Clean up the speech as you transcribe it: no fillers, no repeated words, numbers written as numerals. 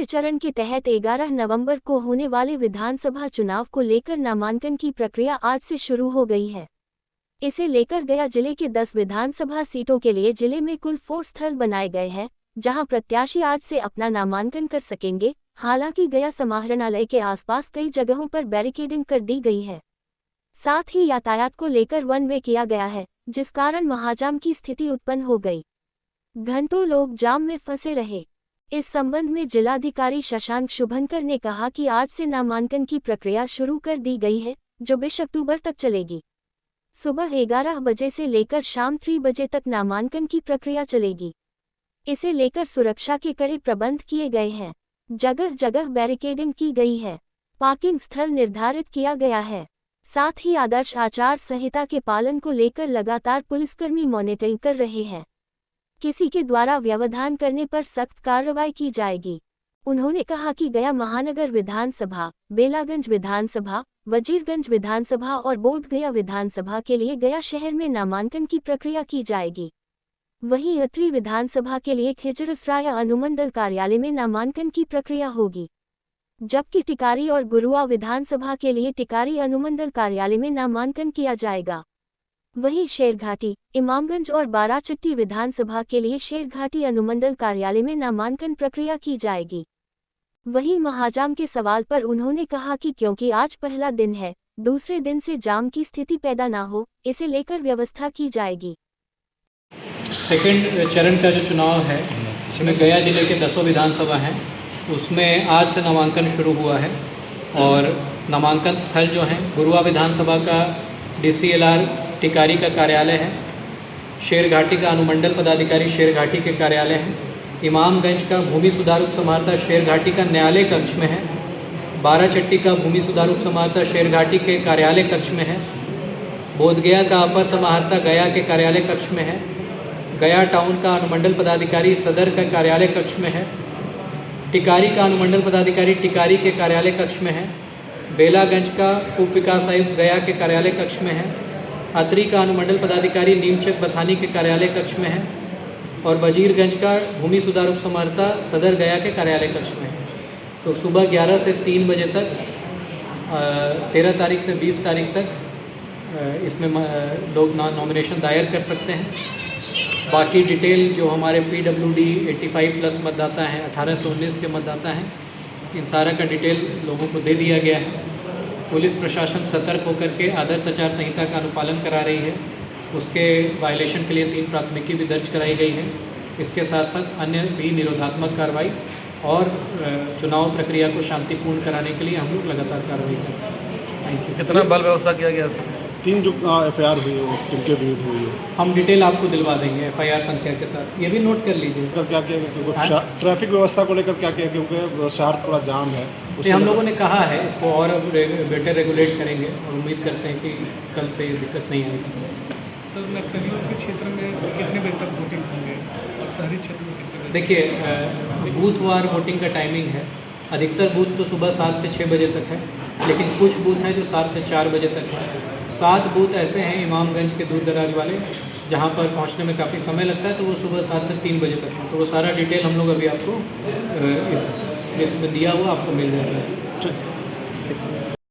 चरण के तहत 11 नवंबर को होने वाले विधानसभा चुनाव को लेकर नामांकन की प्रक्रिया आज से शुरू हो गई है। इसे लेकर गया जिले के 10 विधानसभा सीटों के लिए जिले में कुल 4 स्थल बनाए गए हैं, जहां प्रत्याशी आज से अपना नामांकन कर सकेंगे। हालांकि गया समाहरणालय के आसपास कई जगहों पर बैरिकेडिंग कर दी गई है। साथ ही यातायात को लेकर वन वे किया गया है, जिस कारण महाजाम की स्थिति उत्पन्न हो गई। घंटों लोग जाम में फंसे रहे। इस संबंध में जिलाधिकारी शशांक शुभंकर ने कहा कि आज से नामांकन की प्रक्रिया शुरू कर दी गई है, जो 20 अक्टूबर तक चलेगी। सुबह 11 बजे से लेकर शाम 3 बजे तक नामांकन की प्रक्रिया चलेगी। इसे लेकर सुरक्षा के कड़े प्रबंध किए गए हैं। जगह जगह बैरिकेडिंग की गई है। पार्किंग स्थल निर्धारित किया गया है। साथ ही आदर्श आचार संहिता के पालन को लेकर लगातार पुलिसकर्मी मॉनिटरिंग कर रहे हैं। किसी के द्वारा व्यवधान करने पर सख्त कार्रवाई की जाएगी। उन्होंने कहा कि गया महानगर विधानसभा, बेलागंज विधानसभा, वजीरगंज विधानसभा और बोधगया विधानसभा के लिए गया शहर में नामांकन की प्रक्रिया की जाएगी। वहीं अत्रि विधानसभा के लिए खिजरसराय अनुमंडल कार्यालय में नामांकन की प्रक्रिया होगी, जबकि टिकारी और गुरुआ विधानसभा के लिए टिकारी अनुमंडल कार्यालय में नामांकन किया जाएगा। वहीं शेरघाटी, इमामगंज और बाराचट्टी विधानसभा के लिए शेरघाटी अनुमंडल कार्यालय में नामांकन प्रक्रिया की जाएगी। वहीं महाजाम के सवाल पर उन्होंने कहा कि क्योंकि आज पहला दिन है, दूसरे दिन से जाम की स्थिति पैदा ना हो, इसे लेकर व्यवस्था की जाएगी। सेकंड चरण का जो चुनाव है, इसमें गया जिले के 10 विधानसभा हैं, उसमें आज से नामांकन शुरू हुआ है। और नामांकन स्थल जो हैं, गुरुआ विधानसभा का DCLR टिकारी का कार्यालय है, शेरघाटी का अनुमंडल पदाधिकारी शेरघाटी के कार्यालय है, इमामगंज का भूमि सुधार उप समाहर्ता शेरघाटी का न्यायालय कक्ष में है, बाराचट्टी का भूमि सुधार उप समाहर्ता शेरघाटी के कार्यालय कक्ष में है, बोधगया का अपर समाहर्ता गया के कार्यालय कक्ष में है, गया टाउन का अनुमंडल पदाधिकारी सदर का कार्यालय कक्ष में है, टिकारी का अनुमंडल पदाधिकारी टिकारी के कार्यालय कक्ष में है, बेलागंज का उप विकास आयुक्त गया के कार्यालय कक्ष में है, अत्रि का अनुमंडल पदाधिकारी नीमचक बथानी के कार्यालय कक्ष में है और वजीरगंज का भूमि सुधार उप समाहर्ता सदर गया के कार्यालय कक्ष में है। तो सुबह 11 से 3 बजे तक 13 तारीख से 20 तारीख तक इसमें लोग नॉमिनेशन दायर कर सकते हैं। बाकी डिटेल जो हमारे PWD 85+ मतदाता हैं, 18 से 19 के मतदाता हैं, इन सारा का डिटेल लोगों को दे दिया गया है। पुलिस प्रशासन सतर्क होकर के आदर्श आचार संहिता का अनुपालन करा रही है। उसके वायलेशन के लिए 3 प्राथमिकी भी दर्ज कराई गई है। इसके साथ साथ अन्य भी निरोधात्मक कार्रवाई और चुनाव प्रक्रिया को शांतिपूर्ण कराने के लिए हम लोग लगातार कार्रवाई करते हैं। Thank you. कितना बल व्यवस्था किया गया सर? 3 जो FIR हुई है किनके विरुद्ध हुई है? हम डिटेल आपको दिलवा देंगे FIR संख्या के साथ। ये भी नोट कर लीजिए। सर क्या क्या ट्रैफिक व्यवस्था को लेकर क्या क्या, क्योंकि शहर थोड़ा जाम है, उसमें हम लोगों ने कहा है इसको और अब बेटर रेगुलेट करेंगे और उम्मीद करते हैं कि कल से ये दिक्कत नहीं आएगी। सर नक्सलियों के क्षेत्र में कितने बजे तक वोटिंग होंगे और शहरी क्षेत्र में कितने बजे? देखिए, बूथवार वोटिंग का टाइमिंग है। अधिकतर बूथ तो सुबह 7 से 6 बजे तक है, लेकिन कुछ बूथ हैं जो 7 से 4 बजे तक है। 7 बूथ ऐसे हैं इमामगंज के दूर दराज वाले, जहाँ पर पहुँचने में काफ़ी समय लगता है, तो वो सुबह 7 से 3 बजे तक है। तो वो सारा डिटेल हम लोग अभी आपको इस लिस्ट में दिया हुआ आपको मिल जाएगा। ठीक सर।